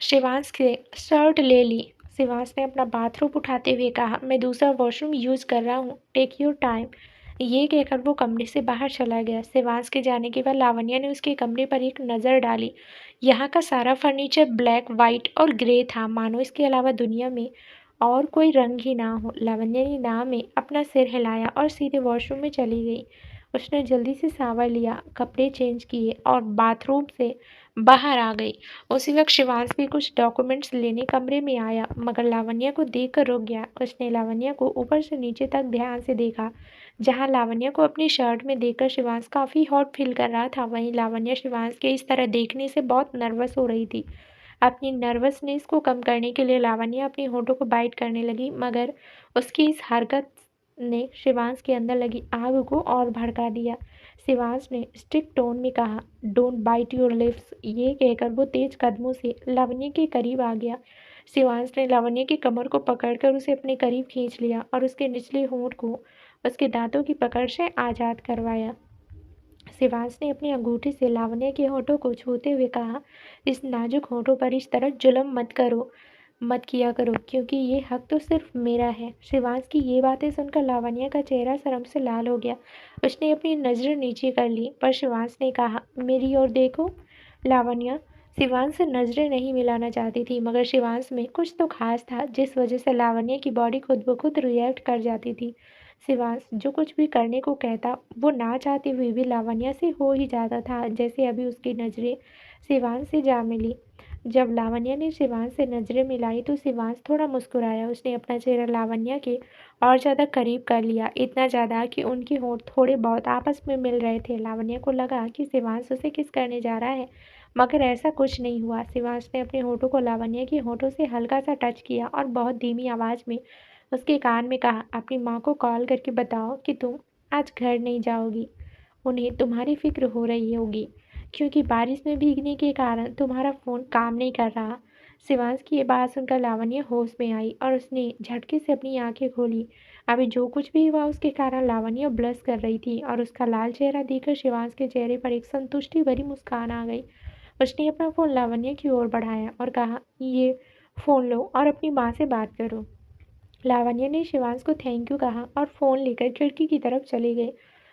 शिवांश से शर्ट ले ली। शिवांश ने अपना बाथरूम उठाते हुए कहा, मैं दूसरा वॉशरूम यूज़ कर रहा हूँ, टेक योर टाइम। ये कहकर वो कमरे से बाहर चला गया। शिवांश के जाने के बाद लावण्य ने उसके कमरे पर एक नज़र डाली। यहाँ का सारा फर्नीचर ब्लैक, वाइट और ग्रे था, मानो इसके अलावा दुनिया में और कोई रंग ही ना हो। लावण्य ने ना में अपना सिर हिलाया और सीधे वॉशरूम में चली गई। उसने जल्दी से शावर लिया, कपड़े चेंज किए और बाथरूम से बाहर आ गई। उसी वक्त शिवांश भी कुछ डॉक्यूमेंट्स लेने कमरे में आया, मगर लावण्य को देखकर रुक गया। उसने लावण्य को ऊपर से नीचे तक ध्यान से देखा। जहां लावण्य को अपनी शर्ट में देखकर शिवांश काफ़ी हॉट फील कर रहा था, वहीं लावण्य शिवांश के इस तरह देखने से बहुत नर्वस हो रही थी। अपनी नर्वसनेस को कम करने के लिए लावण्य अपनी होठों को बाइट करने लगी, मगर उसकी इस हरकत ने शिवांश के अंदर लगी आग को और भड़का दिया। शिवांश ने स्ट्रिक्ट टोन में कहा, डोंट बाइट योर लिप्स। ये कहकर वो तेज कदमों से लावण्य के करीब आ गया। शिवांश ने लावण्य की कमर को पकड़कर उसे अपने करीब खींच लिया और उसके निचले होंठ को उसके दांतों की पकड़ से आज़ाद करवाया। शिवांश ने अपनी अंगूठी से लावण्य के होठों को छूते हुए कहा, इस नाजुक होठों पर इस तरह जुल्म मत किया करो, क्योंकि ये हक तो सिर्फ मेरा है। शिवांश की ये बातें सुनकर लावण्य का चेहरा शर्म से लाल हो गया। उसने अपनी नज़रें नीचे कर ली, पर शिवांश ने कहा, मेरी ओर देखो। लावण्य शिवांश से नज़रें नहीं मिलाना चाहती थी, मगर शिवांश में कुछ तो खास था जिस वजह से लावण्य की बॉडी खुद ब खुद रिएक्ट कर जाती थी। शिवांश जो कुछ भी करने को कहता, वो ना चाहते हुए भी लावण्य से हो ही जाता था। जैसे अभी उसकी नज़रें शिवांश से जा मिली। जब लावण्य ने शिवांश से नज़रें मिलाई तो शिवांश थोड़ा मुस्कुराया। उसने अपना चेहरा लावण्य के और ज़्यादा करीब कर लिया, इतना ज़्यादा कि उनके होंठ थोड़े बहुत आपस में मिल रहे थे। लावण्य को लगा कि शिवांश उसे किस करने जा रहा है, मगर ऐसा कुछ नहीं हुआ। शिवांश ने अपने होठों को लावण्य के होठों से हल्का सा टच किया और बहुत धीमी आवाज़ में उसके कान में कहा, अपनी माँ को कॉल करके बताओ कि तुम आज घर नहीं जाओगी। उन्हें तुम्हारी फिक्र हो रही होगी, क्योंकि बारिश में भीगने के कारण तुम्हारा फ़ोन काम नहीं कर रहा। शिवांश की ये बात सुनकर लावण्य होश में आई और उसने झटके से अपनी आंखें खोली। अभी जो कुछ भी हुआ उसके कारण लावण्य ब्लश कर रही थी, और उसका लाल चेहरा देखकर शिवांश के चेहरे पर एक संतुष्टि भरी मुस्कान आ गई। उसने अपना फ़ोन लावण्य की ओर बढ़ाया और कहा, ये फ़ोन लो और अपनी माँ से बात करो। लावण्य ने शिवांश को थैंक यू कहा और फ़ोन लेकर खिड़की की तरफ चली गई।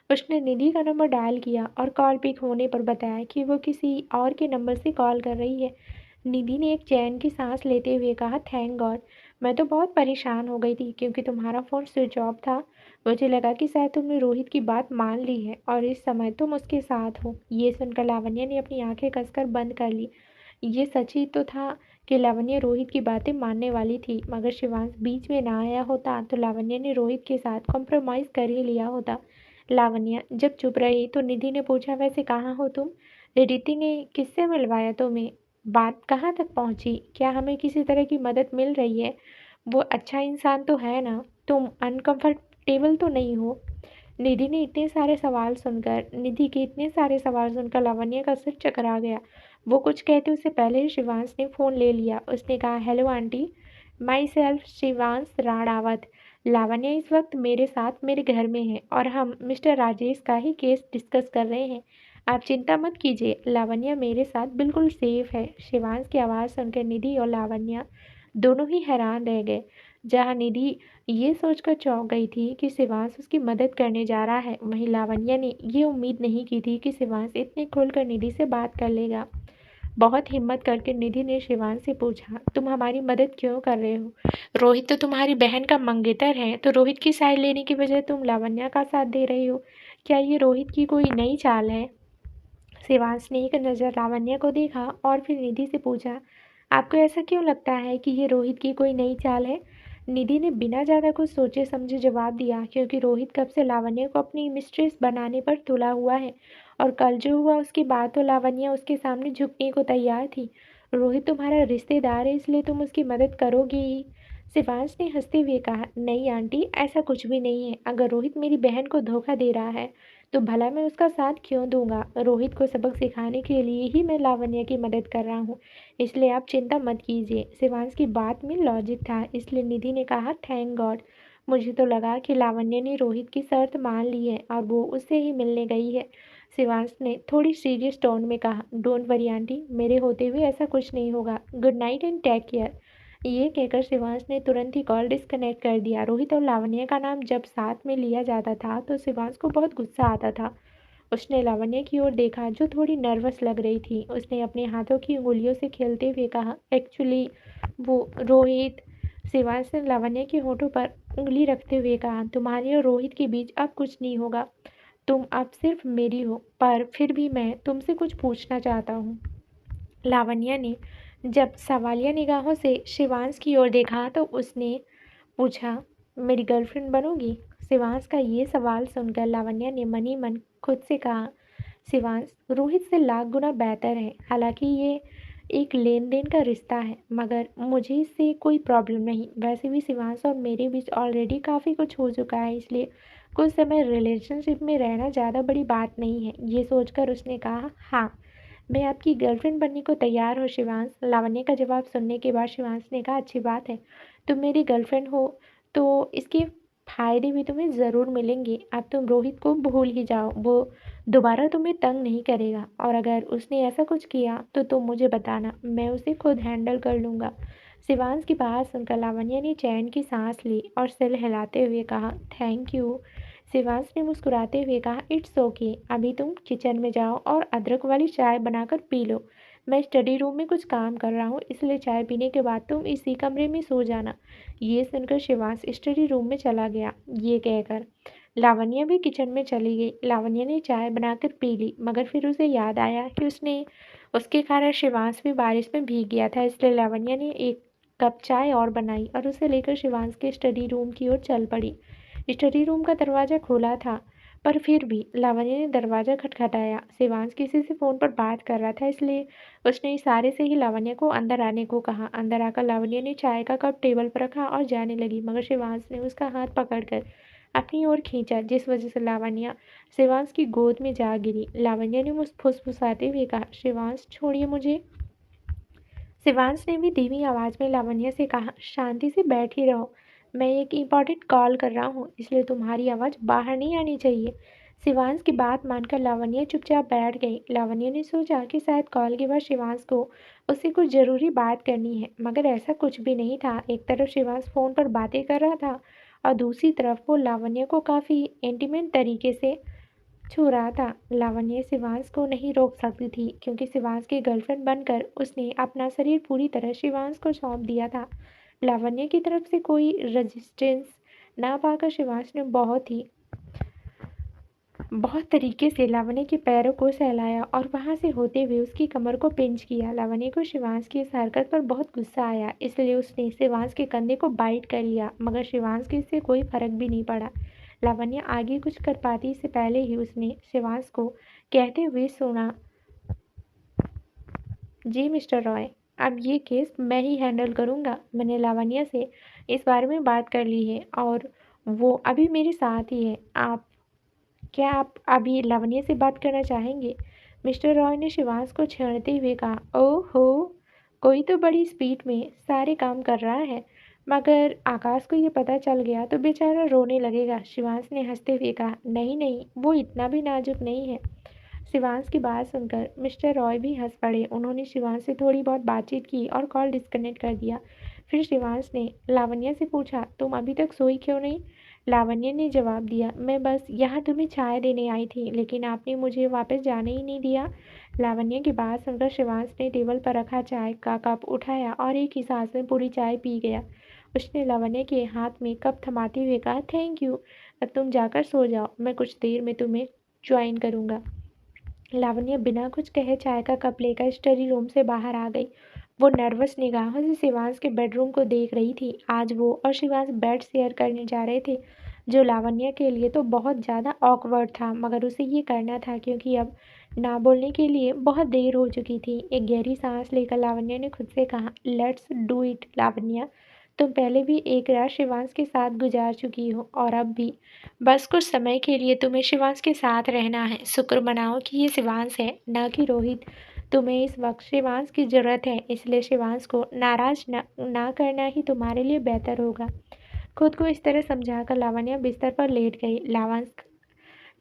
उसने निधि का नंबर डायल किया और कॉल पिक होने पर बताया कि वो किसी और के नंबर से कॉल कर रही है। निधि ने एक चैन की सांस लेते हुए कहा, थैंक गॉड। मैं तो बहुत परेशान हो गई थी क्योंकि तुम्हारा फ़ोन स्विच ऑफ था। मुझे लगा कि शायद तुमने रोहित की बात मान ली है और इस समय तुम उसके साथ हो। ये सुनकर लावण्य ने अपनी आंखें कसकर बंद कर ली। ये सच ही तो था कि लावण्य रोहित की बातें मानने वाली थी, मगर शिवांश बीच में ना आया होता तो लावण्य ने रोहित के साथ कॉम्प्रोमाइज़ कर ही लिया होता। लावण्य जब चुप रही तो निधि ने पूछा, वैसे कहाँ हो तुम? रिद्धि ने किससे मिलवाया तुम्हें? बात कहाँ तक पहुँची? क्या हमें किसी तरह की मदद मिल रही है? वो अच्छा इंसान तो है ना? तुम अनकंफर्टेबल तो नहीं हो? निधि के इतने सारे सवाल सुनकर लावण्य का सिर चकरा गया। वो कुछ कहते उससे पहले ही शिवांश ने फ़ोन ले लिया। उसने कहा, hello aunty, myself Shivansh Ranawat. Lavanya इस वक्त मेरे साथ मेरे घर में है और हम मिस्टर राजेश का ही केस डिस्कस कर रहे हैं। आप चिंता मत कीजिए, लावण्या मेरे साथ बिल्कुल सेफ है। शिवांश की आवाज़ सुनकर निधि और लावण्या दोनों ही हैरान रह गए। जहाँ निधि ये सोचकर चौंक गई थी कि शिवांश उसकी मदद करने जा रहा है, वहीं लावण्या ने ये उम्मीद नहीं की थी कि शिवांश इतने खुलकर निधि से बात कर लेगा। बहुत हिम्मत करके निधि ने शिवांश से पूछा, तुम हमारी मदद क्यों कर रहे हो? रोहित तो तुम्हारी बहन का मंगेतर है, तो रोहित की साइड लेने की बजाय तुम लावण्या का साथ दे रही हो। क्या ये रोहित की कोई नई चाल है? शिवांश ने एक नज़र लावण्या को देखा और फिर निधि से पूछा, आपको ऐसा क्यों लगता है कि ये रोहित की कोई नई चाल है? निधि ने बिना ज़्यादा कुछ सोचे समझे जवाब दिया, क्योंकि रोहित कब से लावण्या को अपनी मिस्ट्रेस बनाने पर तुला हुआ है और कल जो हुआ उसके बाद तो लावण्या उसके सामने झुकने को तैयार थी। रोहित तुम्हारा रिश्तेदार है, इसलिए तुम उसकी मदद करोगे ही। शिवांश ने हंसते हुए कहा, नहीं आंटी, ऐसा कुछ भी नहीं है। अगर रोहित मेरी बहन को धोखा दे रहा है तो भला मैं उसका साथ क्यों दूंगा? रोहित को सबक सिखाने के लिए ही मैं लावण्या की मदद कर रहा हूँ, इसलिए आप चिंता मत कीजिए। शिवांश की बात में लॉजिक था, इसलिए निधि ने कहा, थैंक गॉड। मुझे तो लगा कि लावण्या ने रोहित की शर्त मान ली है और वो उससे ही मिलने गई है। शिवांश ने थोड़ी सीरियस टोन में कहा, डोंट वरी आंटी, मेरे होते हुए ऐसा कुछ नहीं होगा। Good night and take care. ये कहकर शिवांश ने तुरंत ही कॉल डिस्कनेक्ट कर दिया। रोहित और लावण्या का नाम जब साथ में लिया जाता था तो शिवांश को बहुत गुस्सा आता था। उसने लावण्या की ओर देखा जो थोड़ी नर्वस लग रही थी। उसने अपने हाथों की उंगलियों से खेलते हुए कहा, एक्चुअली वो रोहित। शिवांश ने लावण्या के होठों पर उंगली रखते हुए कहा, तुम्हारे और रोहित के बीच अब कुछ नहीं होगा। तुम अब सिर्फ मेरी हो, पर फिर भी मैं तुमसे कुछ पूछना चाहता हूँ। लावण्या ने जब सवालिया निगाहों से शिवांश की ओर देखा तो उसने पूछा, मेरी गर्लफ्रेंड बनोगी? शिवांश का ये सवाल सुनकर लावण्या ने मन ही मन खुद से कहा, शिवांश रोहित से लाख गुना बेहतर है। हालांकि ये एक लेन देन का रिश्ता है, मगर मुझे इससे कोई प्रॉब्लम नहीं। वैसे भी शिवांश और मेरे बीच ऑलरेडी काफ़ी कुछ हो चुका है, इसलिए कुछ समय रिलेशनशिप में रहना ज़्यादा बड़ी बात नहीं है। ये सोचकर उसने कहा, हाँ, मैं आपकी गर्लफ्रेंड बनने को तैयार हूँ शिवांश। लावण्य का जवाब सुनने के बाद शिवांश ने कहा, अच्छी बात है, तुम मेरी गर्लफ्रेंड हो तो इसके फायदे भी तुम्हें ज़रूर मिलेंगे। अब तुम रोहित को भूल ही जाओ, वो दोबारा तुम्हें तंग नहीं करेगा और अगर उसने ऐसा कुछ किया तो तुम मुझे बताना, मैं उसे खुद हैंडल कर लूँगा। शिवांश की बात सुनकर लावण्य ने चैन की सांस ली और सिर हिलाते हुए कहा, थैंक यू। शिवांश ने मुस्कुराते हुए कहा, इट्स ओके, अभी तुम किचन में जाओ और अदरक वाली चाय बनाकर पी लो। मैं स्टडी रूम में कुछ काम कर रहा हूँ, इसलिए चाय पीने के बाद तुम इसी कमरे में सो जाना। ये सुनकर शिवांश स्टडी रूम में चला गया। ये कहकर लावण्या भी किचन में चली गई। लावण्या ने चाय बनाकर पी ली, मगर फिर उसे याद आया कि उसके कारण शिवांश भी बारिश में भीग गया था, इसलिए लावण्या ने एक कप चाय और बनाई और उसे लेकर शिवांश के स्टडी रूम की ओर चल पड़ी। स्टडी रूम का दरवाज़ा खुला था, पर फिर भी लावण्य ने दरवाज़ा खटखटाया। शिवांश किसी से फ़ोन पर बात कर रहा था, इसलिए उसने इशारे से ही लावण्य को अंदर आने को कहा। अंदर आकर लावण्य ने चाय का कप टेबल पर रखा और जाने लगी, मगर शिवांश ने उसका हाथ पकड़कर अपनी ओर खींचा, जिस वजह से लावण्य शिवांश की गोद में जा गिरी। लावण्य ने फुसफुसाते हुए कहा, शिवांश छोड़िए मुझे। शिवांश ने भी धीमी आवाज़ में लावण्य से कहा, शांति से बैठ ही रहो, मैं एक इम्पॉर्टेंट कॉल कर रहा हूँ, इसलिए तुम्हारी आवाज़ बाहर नहीं आनी चाहिए। शिवांश की बात मानकर लावण्य चुपचाप बैठ गई। लावण्य ने सोचा कि शायद कॉल के बाद शिवांश को उससे कुछ ज़रूरी बात करनी है, मगर ऐसा कुछ भी नहीं था। एक तरफ शिवांश फ़ोन पर बातें कर रहा था और दूसरी तरफ वो लावण्य को काफ़ी इंटीमेट तरीके से छू रहा था। लावण्य शिवांश को नहीं रोक सकती थी, क्योंकि शिवांश की गर्लफ्रेंड बनकर उसने अपना शरीर पूरी तरह शिवांश को सौंप दिया था। लावण्य की तरफ से कोई रेजिस्टेंस ना पाकर शिवांश ने बहुत तरीके से लावण्य के पैरों को सहलाया और वहां से होते हुए उसकी कमर को पिंच किया। लावण्य को शिवांश की इस हरकत पर बहुत गुस्सा आया, इसलिए उसने शिवांश के कंधे को बाइट कर लिया, मगर शिवांश को इससे कोई फर्क भी नहीं पड़ा। लावण्य आगे कुछ कर पाती इससे पहले ही उसने शिवांश को कहते हुए सुना, जी मिस्टर रॉय, अब ये केस मैं ही हैंडल करूँगा। मैंने लावण्य से इस बारे में बात कर ली है और वो अभी मेरे साथ ही है। क्या आप अभी लावण्य से बात करना चाहेंगे? मिस्टर रॉय ने शिवांश को छेड़ते हुए कहा, ओहो, कोई तो बड़ी स्पीड में सारे काम कर रहा है, मगर आकाश को ये पता चल गया तो बेचारा रोने लगेगा। शिवांश ने हंसते हुए कहा, नहीं नहीं, वो इतना भी नाजुक नहीं है। शिवांश की बात सुनकर मिस्टर रॉय भी हंस पड़े। उन्होंने शिवांश से थोड़ी बहुत बातचीत की और कॉल डिस्कनेक्ट कर दिया। फिर शिवांश ने लावण्य से पूछा, तुम अभी तक सोई क्यों नहीं? लावण्य ने जवाब दिया, मैं बस यहाँ तुम्हें चाय देने आई थी, लेकिन आपने मुझे वापस जाने ही नहीं दिया। लावण्य की बात सुनकर शिवांश ने टेबल पर रखा चाय का कप उठाया और एक ही सांस में पूरी चाय पी गया। उसने लावण्य के हाथ में कप थमाते हुए कहा, थैंक यू, अब तुम जाकर सो जाओ, मैं कुछ देर में तुम्हें ज्वाइन करूँगा। लावण्य बिना कुछ कहे चाय का कप लेकर स्टडी रूम से बाहर आ गई। वो नर्वस निगाहों से शिवांश के बेडरूम को देख रही थी। आज वो और शिवांश बेड शेयर करने जा रहे थे, जो लावण्य के लिए तो बहुत ज़्यादा ऑकवर्ड था, मगर उसे ये करना था क्योंकि अब ना बोलने के लिए बहुत देर हो चुकी थी। एक गहरी सांस लेकर लावण्य ने खुद से कहा, लेट्स डू इट लावण्य, तुम पहले भी एक रात शिवांश के साथ गुजार चुकी हो और अब भी बस कुछ समय के लिए तुम्हें शिवांश के साथ रहना है। शुक्र मनाओ कि ये शिवांश है, ना कि रोहित। तुम्हें इस वक्त शिवांश की ज़रूरत है, इसलिए शिवांश को नाराज ना करना ही तुम्हारे लिए बेहतर होगा। खुद को इस तरह समझाकर लावण्य बिस्तर पर लेट गई।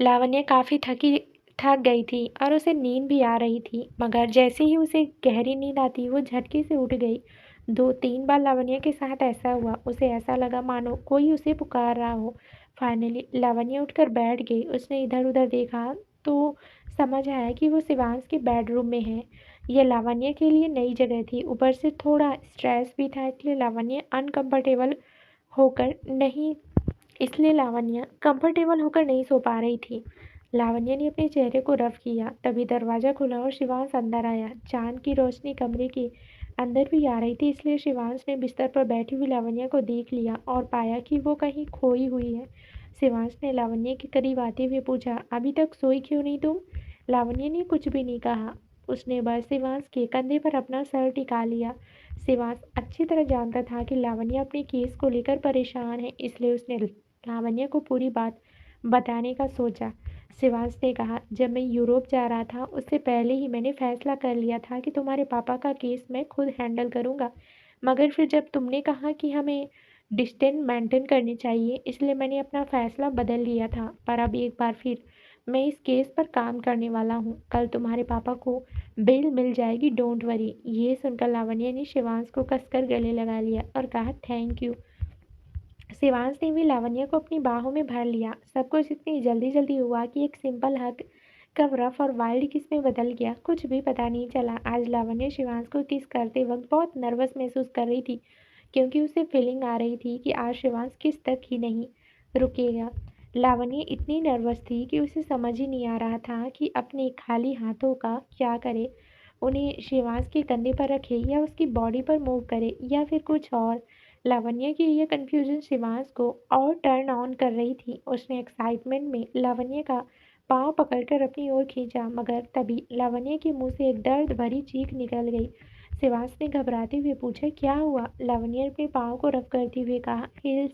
लावण्य काफ़ी थक गई थी और उसे नींद भी आ रही थी, मगर जैसे ही उसे गहरी नींद आती वो झटके से उठ गई। 2-3 बार लावण्य के साथ ऐसा हुआ। उसे ऐसा लगा मानो कोई उसे पुकार रहा हो। फाइनली लावण्य उठकर बैठ गई। उसने इधर-उधर देखा तो समझ आया कि वो शिवांश के बेडरूम में है। यह लावण्य के लिए नई जगह थी। ऊपर से थोड़ा स्ट्रेस भी था, इसलिए लावण्य कंफर्टेबल होकर नहीं सो पा रही थी। लावण्य ने अपने चेहरे को रफ किया, तभी दरवाज़ा खुला और शिवांश अंदर आया। चाँद की रोशनी कमरे के अंदर भी आ रही थी, इसलिए शिवांश ने बिस्तर पर बैठी हुई लावण्य को देख लिया और पाया कि वो कहीं खोई हुई है। शिवांश ने लावण्य के करीब आते हुए पूछा, अभी तक सोई क्यों नहीं तुम? लावण्य ने कुछ भी नहीं कहा। उसने बस शिवांश के कंधे पर अपना सर टिका लिया। शिवांश अच्छी तरह जानता था कि लावण्य अपने केस को लेकर परेशान है, इसलिए उसने लावण्य को पूरी बात बताने का सोचा। शिवांश ने कहा, जब मैं यूरोप जा रहा था उससे पहले ही मैंने फैसला कर लिया था कि तुम्हारे पापा का केस मैं खुद हैंडल करूँगा, मगर फिर जब तुमने कहा कि हमें डिस्टेंस मेंटेन करनी चाहिए, इसलिए मैंने अपना फैसला बदल लिया था। पर अब एक बार फिर मैं इस केस पर काम करने वाला हूँ। कल तुम्हारे पापा को बेल मिल जाएगी, डोंट वरी। ये सुनकर लावण्य ने शिवांश को कसकर गले लगा लिया और कहा, थैंक यू। शिवांश ने भी लावण्य को अपनी बाहों में भर लिया। सब कुछ इतनी जल्दी जल्दी हुआ कि एक सिंपल हग कब रफ और वाइल्ड किस में बदल गया, कुछ भी पता नहीं चला। आज लावण्य शिवांश को किस करते वक्त बहुत नर्वस महसूस कर रही थी, क्योंकि उसे फीलिंग आ रही थी कि आज शिवांश किस तक ही नहीं रुकेगा। लावण्य इतनी नर्वस थी कि उसे समझ ही नहीं आ रहा था कि अपने खाली हाथों का क्या करे, उन्हें शिवांश के कंधे पर रखे या उसकी बॉडी पर मूव करे या फिर कुछ और। लावण्य की यह कन्फ्यूजन शिवांश को और टर्न ऑन कर रही थी। उसने एक्साइटमेंट में लावण्य का पाँव पकड़कर अपनी ओर खींचा, मगर तभी लावण्य के मुंह से एक दर्द भरी चीख निकल गई। शिवांश ने घबराते हुए पूछा, क्या हुआ? लावण्य ने अपने पाँव को रफ करते हुए कहा, हील्स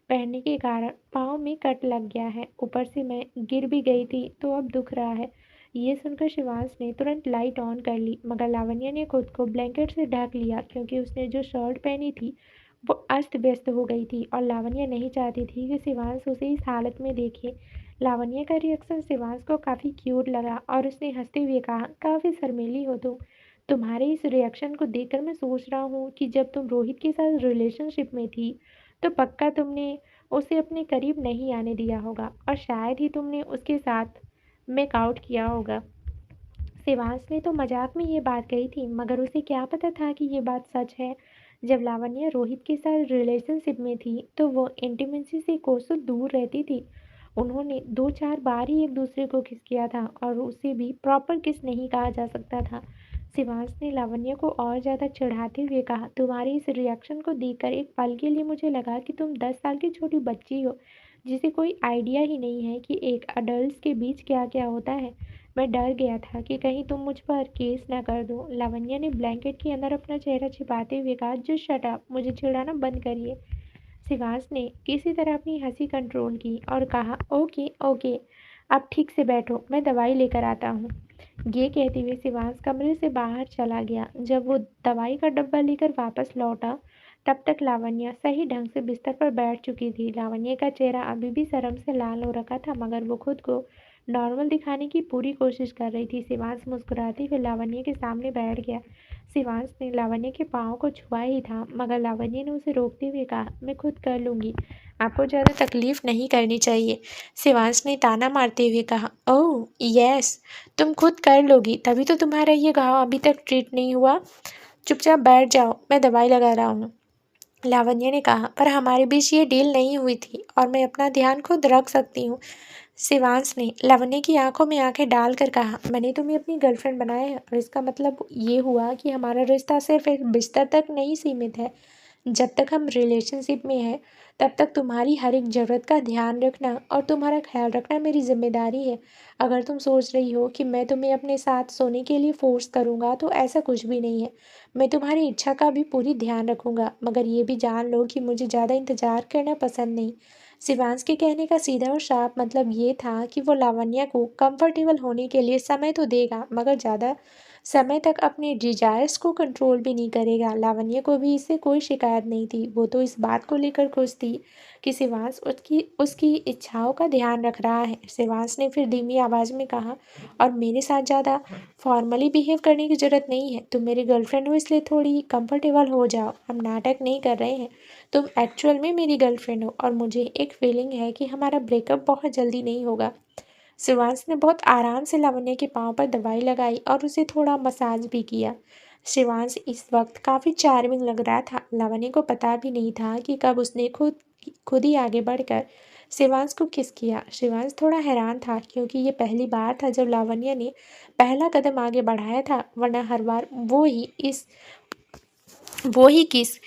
पहनने के कारण पाँव में कट लग गया है, ऊपर से मैं गिर भी गई थी तो अब दुख रहा है। ये सुनकर शिवांश ने तुरंत लाइट ऑन कर ली, मगर लावण्य ने खुद को ब्लैंकेट से ढक लिया क्योंकि उसने जो शर्ट पहनी थी वो अस्त व्यस्त हो गई थी और लावण्य नहीं चाहती थी कि शिवांश उसे इस हालत में देखे। लावण्य का रिएक्शन शिवांश को काफ़ी क्यूट लगा और उसने हंसते हुए कहा, काफ़ी शर्मीली हो तुम। तुम्हारे इस रिएक्शन को देखकर मैं सोच रहा हूँ कि जब तुम रोहित के साथ रिलेशनशिप में थी तो पक्का तुमने उसे अपने करीब नहीं आने दिया होगा और शायद ही तुमने उसके साथ मेकआउट किया होगा। शिवांश ने तो मजाक में ये बात कही थी, मगर उसे क्या पता था कि ये बात सच है। जब लावण्य रोहित के साथ रिलेशनशिप में थी तो वो इंटीमेसी से कोसों दूर रहती थी। उन्होंने 2-4 बार ही एक दूसरे को किस किया था और उसे भी प्रॉपर किस नहीं कहा जा सकता था। शिवांश ने लावण्य को और ज़्यादा चिढ़ाते हुए कहा, तुम्हारे इस रिएक्शन को देखकर एक पल के लिए मुझे लगा कि तुम 10 साल की छोटी बच्ची हो, जिसे कोई आइडिया ही नहीं है कि एक अडल्ट के बीच क्या क्या होता है। मैं डर गया था कि कहीं तुम मुझ पर केस न कर दो। लावण्य ने ब्लैंकेट के अंदर अपना चेहरा छिपाते हुए कहा, जस्ट शट अप, मुझे चिढ़ाना बंद करिए। शिवांश ने किसी तरह अपनी हंसी कंट्रोल की और कहा, ओके ओके, अब ठीक से बैठो, मैं दवाई लेकर आता हूँ। ये कहते हुए शिवांश कमरे से बाहर चला गया। जब वो दवाई का डब्बा लेकर वापस लौटा, तब तक लावण्य सही ढंग से बिस्तर पर बैठ चुकी थी। लावण्य का चेहरा अभी भी शर्म से लाल हो रखा था, मगर वो खुद को नॉर्मल दिखाने की पूरी कोशिश कर रही थी। शिवांश मुस्कुराते हुए लावण्य के सामने बैठ गया। शिवांश ने लावण्य के पाँव को छुआ ही था, मगर लावण्य ने उसे रोकते हुए कहा, मैं खुद कर लूँगी, आपको ज़्यादा तकलीफ नहीं करनी चाहिए। शिवांश ने ताना मारते हुए कहा, ओह यस, तुम खुद कर लोगी, तभी तो तुम्हारा ये घाव अभी तक ट्रीट नहीं हुआ। चुपचाप बैठ जाओ, मैं दवाई लगा रहा हूँ। लावण्य ने कहा, पर हमारे बीच ये डील नहीं हुई थी और मैं अपना ध्यान खुद रख सकती हूँ। शिवांश ने लावण्य की आंखों में आंखें डालकर कहा, मैंने तुम्हें अपनी गर्लफ्रेंड बनाया है और इसका मतलब ये हुआ कि हमारा रिश्ता सिर्फ एक बिस्तर तक नहीं सीमित है। जब तक हम रिलेशनशिप में हैं, तब तक तुम्हारी हर एक ज़रूरत का ध्यान रखना और तुम्हारा ख्याल रखना मेरी जिम्मेदारी है। अगर तुम सोच रही हो कि मैं तुम्हें अपने साथ सोने के लिए फोर्स करूँगा, तो ऐसा कुछ भी नहीं है। मैं तुम्हारी इच्छा का भी पूरी ध्यान रखूँगा, मगर ये भी जान लो कि मुझे ज़्यादा इंतज़ार करना पसंद नहीं। शिवांश के कहने का सीधा और साफ मतलब ये था कि वो लावण्य को कंफर्टेबल होने के लिए समय तो देगा, मगर ज़्यादा समय तक अपने डिजायर्स को कंट्रोल भी नहीं करेगा। लावण्य को भी इससे कोई शिकायत नहीं थी। वो तो इस बात को लेकर खुश थी कि शिवांश उसकी उसकी इच्छाओं का ध्यान रख रहा है। शिवांश ने फिर धीमी आवाज़ में कहा, और मेरे साथ ज़्यादा फॉर्मली बिहेव करने की ज़रूरत नहीं है। तुम मेरी गर्लफ्रेंड हो, इसलिए थोड़ी कंफर्टेबल हो जाओ। हम नाटक नहीं कर रहे हैं, तुम एक्चुअल में मेरी गर्लफ्रेंड हो और मुझे एक फीलिंग है कि हमारा ब्रेकअप बहुत जल्दी नहीं होगा। शिवांश ने बहुत आराम से लावण्य के पाँव पर दवाई लगाई और उसे थोड़ा मसाज भी किया। शिवांश इस वक्त काफ़ी चार्मिंग लग रहा था। लावण्य को पता भी नहीं था कि कब उसने खुद ही आगे बढ़कर शिवांश को किस किया। शिवांश थोड़ा हैरान था, क्योंकि ये पहली बार था जब लावण्य ने पहला कदम आगे बढ़ाया था, वरना हर बार वो ही किस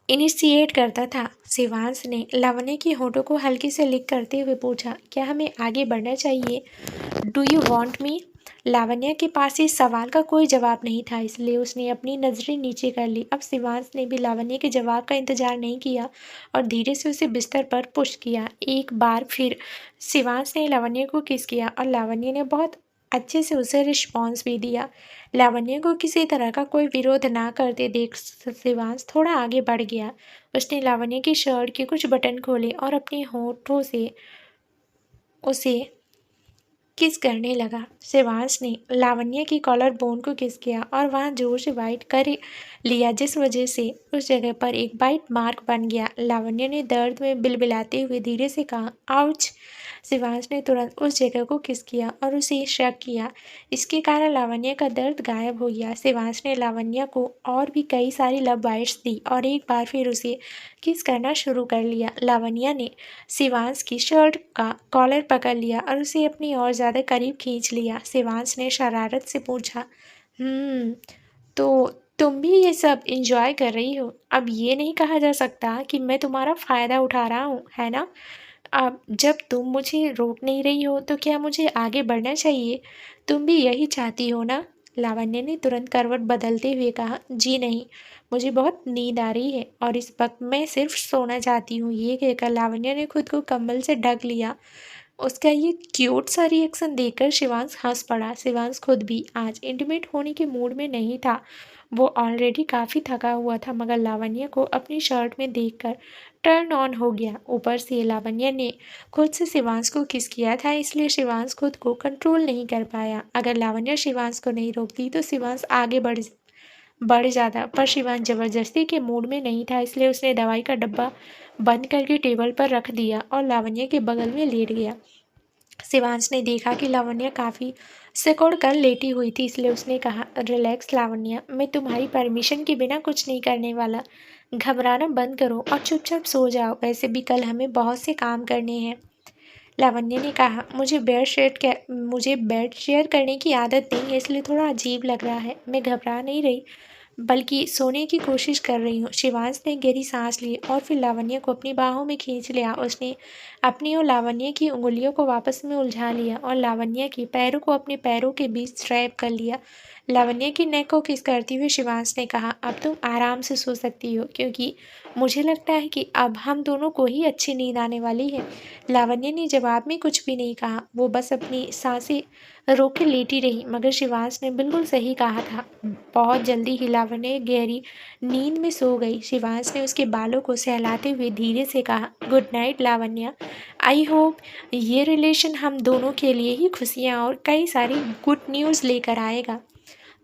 इनिशिएट करता था। शिवांश ने लावण्य की होठों को हल्के से लिक करते हुए पूछा, क्या हमें आगे बढ़ना चाहिए? Do you want me? Lavanya के पास इस सवाल का कोई जवाब नहीं था, इसलिए उसने अपनी नज़रें नीचे कर ली। अब शिवांश ने भी लावण्य के जवाब का इंतजार नहीं किया और धीरे से उसे बिस्तर पर पुश किया। एक बार फिर शिवांश ने लावण्य को किस किया और लावण्य ने बहुत अच्छे से उसे रिस्पॉन्स भी दिया। लावण्य को किसी तरह का कोई विरोध ना करते देख शिवांश थोड़ा आगे बढ़ गया। उसने लावण्य की शर्ट के कुछ बटन खोले और अपने होठों से उसे किस करने लगा। शिवांश ने लावण्य की कॉलर बोन को किस किया और वहाँ जोर से बाइट कर लिया, जिस वजह से उस जगह पर एक बाइट मार्क बन गया। लावण्य ने दर्द में बिलबिलाते हुए धीरे से कहा, आउच। शिवांश ने तुरंत उस जगह को किस किया और उसे शक किया। इसके कारण लावण्य का दर्द गायब हो गया। शिवांश ने लावण्य को और भी कई सारी लव बाइट्स दी और एक बार फिर उसे किस करना शुरू कर लिया। लावण्य ने शिवांश की शर्ट का कॉलर पकड़ लिया और उसे अपनी और ज़्यादा करीब खींच लिया। शिवांश ने शरारत से पूछा, तो तुम भी ये सब इंजॉय कर रही हो? अब ये नहीं कहा जा सकता कि मैं तुम्हारा फ़ायदा उठा रहा हूँ, है ना? अब जब तुम मुझे रोक नहीं रही हो, तो क्या मुझे आगे बढ़ना चाहिए? तुम भी यही चाहती हो ना? लावण्य ने तुरंत करवट बदलते हुए कहा, जी नहीं, मुझे बहुत नींद आ रही है और इस वक्त मैं सिर्फ सोना चाहती हूँ। ये कहकर लावण्य ने खुद को कंबल से ढक लिया। उसका ये क्यूट सा रिएक्शन देखकर शिवांश हंस पड़ा। शिवांश खुद भी आज इंटीमेट होने के मूड में नहीं था। वो ऑलरेडी काफ़ी थका हुआ था, मगर लावण्य को अपनी शर्ट में देखकर टर्न ऑन हो गया। ऊपर से लावण्य ने खुद से शिवांश को किस किया था, इसलिए शिवांश खुद को कंट्रोल नहीं कर पाया। अगर लावण्य शिवांश को नहीं रोकती तो शिवांश आगे बढ़ जाता, पर शिवांश जबरदस्ती के मूड में नहीं था, इसलिए उसने दवाई का डब्बा बंद करके टेबल पर रख दिया और लावण्य के बगल में लेट गया। शिवांश ने देखा कि लावण्य काफ़ी सिकुड़ कर लेटी हुई थी, इसलिए उसने कहा, रिलैक्स लावण्य, मैं तुम्हारी परमिशन के बिना कुछ नहीं करने वाला। घबराना बंद करो और चुपचाप सो जाओ, वैसे भी कल हमें बहुत से काम करने हैं। लावण्य ने कहा, मुझे बेड शेयर करने की आदत नहीं है, इसलिए थोड़ा अजीब लग रहा है। मैं घबरा नहीं रही, बल्कि सोने की कोशिश कर रही हूँ। शिवांश ने गहरी सांस ली और फिर लावण्य को अपनी बाहों में खींच लिया। उसने अपनी और लावण्य की उंगलियों को वापस में उलझा लिया और लावण्य के पैरों को अपने पैरों के बीच स्ट्रैप कर लिया। लावण्या की नेक को किस करती हुई शिवांश ने कहा, अब तुम आराम से सो सकती हो क्योंकि मुझे लगता है कि अब हम दोनों को ही अच्छी नींद आने वाली है। लावण्या ने जवाब में कुछ भी नहीं कहा, वो बस अपनी सांसें रोक के लेटी रही। मगर शिवांश ने बिल्कुल सही कहा था। बहुत जल्दी ही लावण्या गहरी नींद में सो गई। शिवांश ने उसके बालों को सहलाते हुए धीरे से कहा, good night Lavanya. I hope ये रिलेशन हम दोनों के लिए ही खुशियाँ और कई सारी गुड न्यूज़ लेकर आएगा।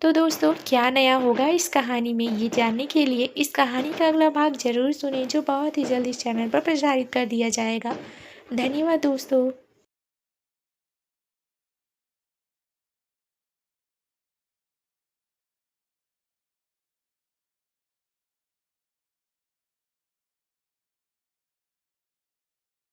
तो दोस्तों, क्या नया होगा इस कहानी में, ये जानने के लिए इस कहानी का अगला भाग ज़रूर सुनें, जो बहुत ही जल्द इस चैनल पर प्रसारित कर दिया जाएगा। धन्यवाद दोस्तों।